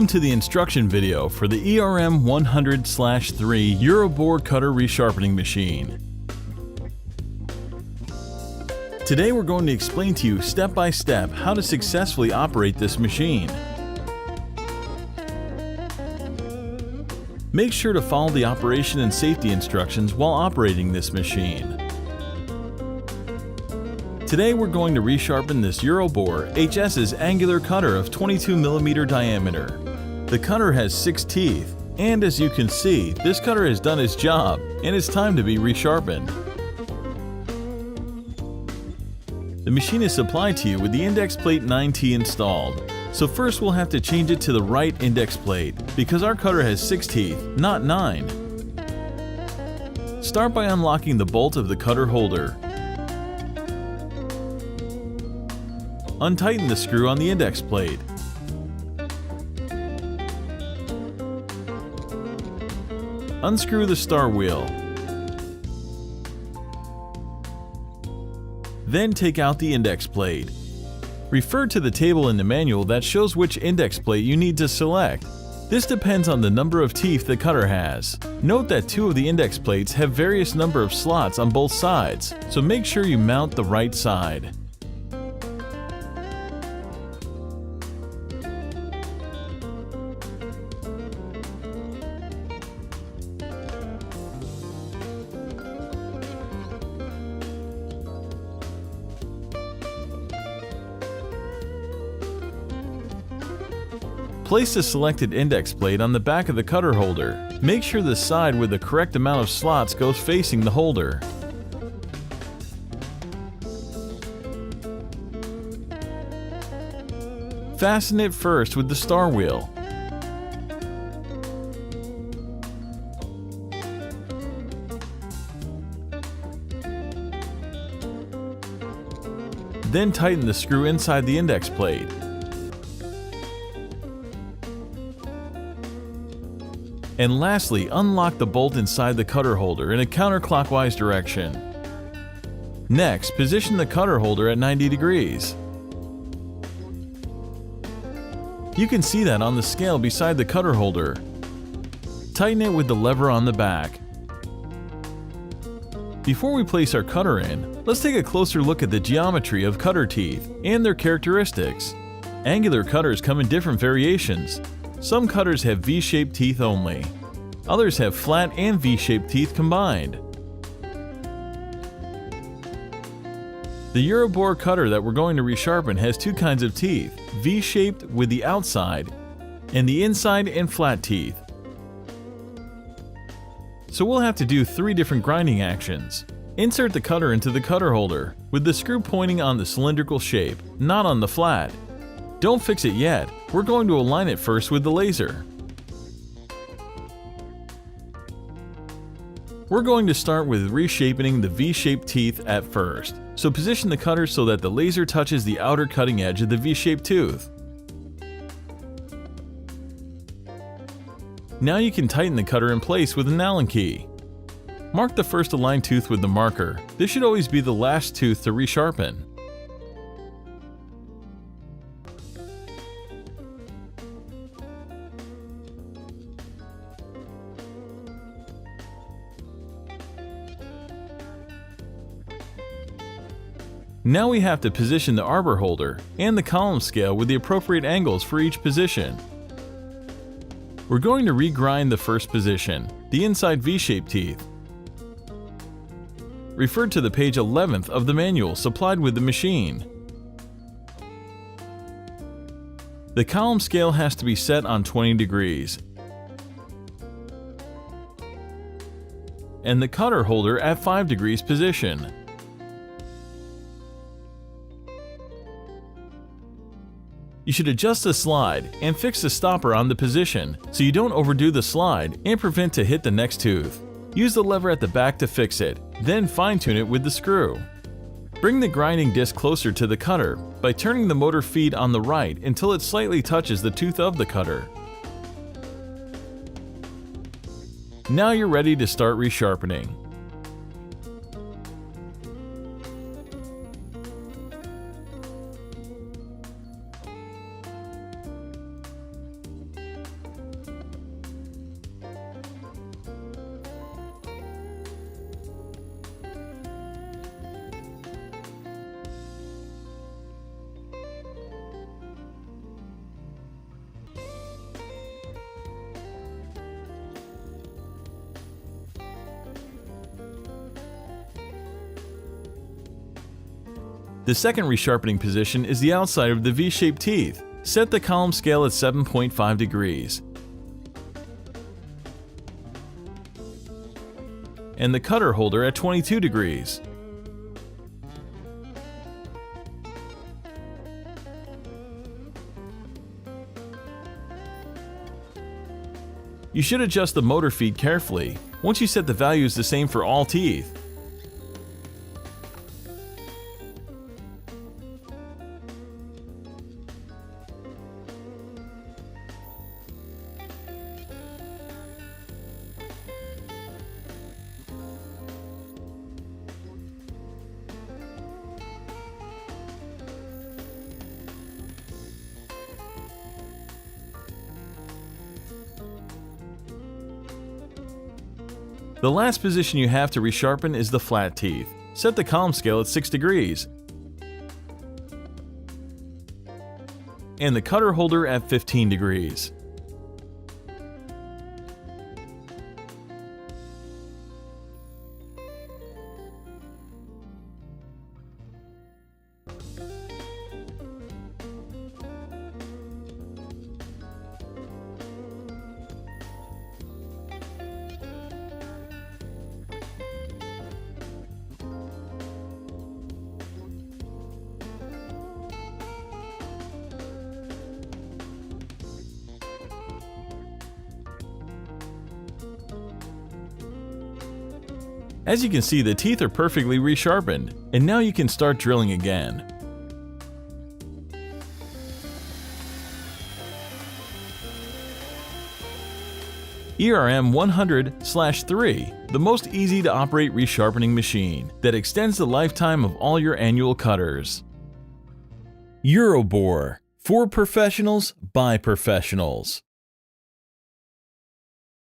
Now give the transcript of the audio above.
Welcome to the instruction video for the ERM 100/3 Euroboor cutter resharpening machine. Today we're going to explain to you step by step how to successfully operate this machine. Make sure to follow the operation and safety instructions while operating this machine. Today we're going to resharpen this Euroboor HS's angular cutter of 22mm diameter. The cutter has 6 teeth, and as you can see, this cutter has done its job and it's time to be resharpened. The machine is supplied to you with the index plate 9T installed. So first we'll have to change it to the right index plate because our cutter has 6 teeth, not 9. Start by unlocking the bolt of the cutter holder. Untighten the screw on the index plate. Unscrew the star wheel. Then take out the index plate. Refer to the table in the manual that shows which index plate you need to select. This depends on the number of teeth the cutter has. Note that 2 of the index plates have various number of slots on both sides, so make sure you mount the right side. Place the selected index plate on the back of the cutter holder. Make sure the side with the correct amount of slots goes facing the holder. Fasten it first with the star wheel. Then tighten the screw inside the index plate. And lastly, unlock the bolt inside the cutter holder in a counterclockwise direction. Next, position the cutter holder at 90 degrees. You can see that on the scale beside the cutter holder. Tighten it with the lever on the back. Before we place our cutter in, let's take a closer look at the geometry of cutter teeth and their characteristics. Angular cutters come in different variations. Some cutters have V-shaped teeth only. Others have flat and V-shaped teeth combined. The Euroboor cutter that we're going to resharpen has 2 kinds of teeth, V-shaped with the outside, and the inside and flat teeth. So we'll have to do 3 different grinding actions. Insert the cutter into the cutter holder, with the screw pointing on the cylindrical shape, not on the flat. Don't fix it yet, we're going to align it first with the laser. We're going to start with reshaping the V-shaped teeth at first, so position the cutter so that the laser touches the outer cutting edge of the V-shaped tooth. Now you can tighten the cutter in place with an Allen key. Mark the first aligned tooth with the marker. This should always be the last tooth to resharpen. Now we have to position the arbor holder and the column scale with the appropriate angles for each position. We're going to regrind the first position, the inside V-shaped teeth. Refer to the page 11th of the manual supplied with the machine. The column scale has to be set on 20 degrees. And the cutter holder at 5 degrees position. You should adjust the slide and fix the stopper on the position so you don't overdo the slide and prevent to hit the next tooth. Use the lever at the back to fix it, then fine-tune it with the screw. Bring the grinding disc closer to the cutter by turning the motor feed on the right until it slightly touches the tooth of the cutter. Now you're ready to start resharpening. The second resharpening position is the outside of the V-shaped teeth. Set the column scale at 7.5 degrees and the cutter holder at 22 degrees. You should adjust the motor feed carefully. Once you set the values the same for all teeth, the last position you have to resharpen is the flat teeth. Set the column scale at 6 degrees and the cutter holder at 15 degrees. As you can see, the teeth are perfectly resharpened, and now you can start drilling again. ERM 100/3, the most easy to operate resharpening machine that extends the lifetime of all your annual cutters. Euroboor, for professionals by professionals.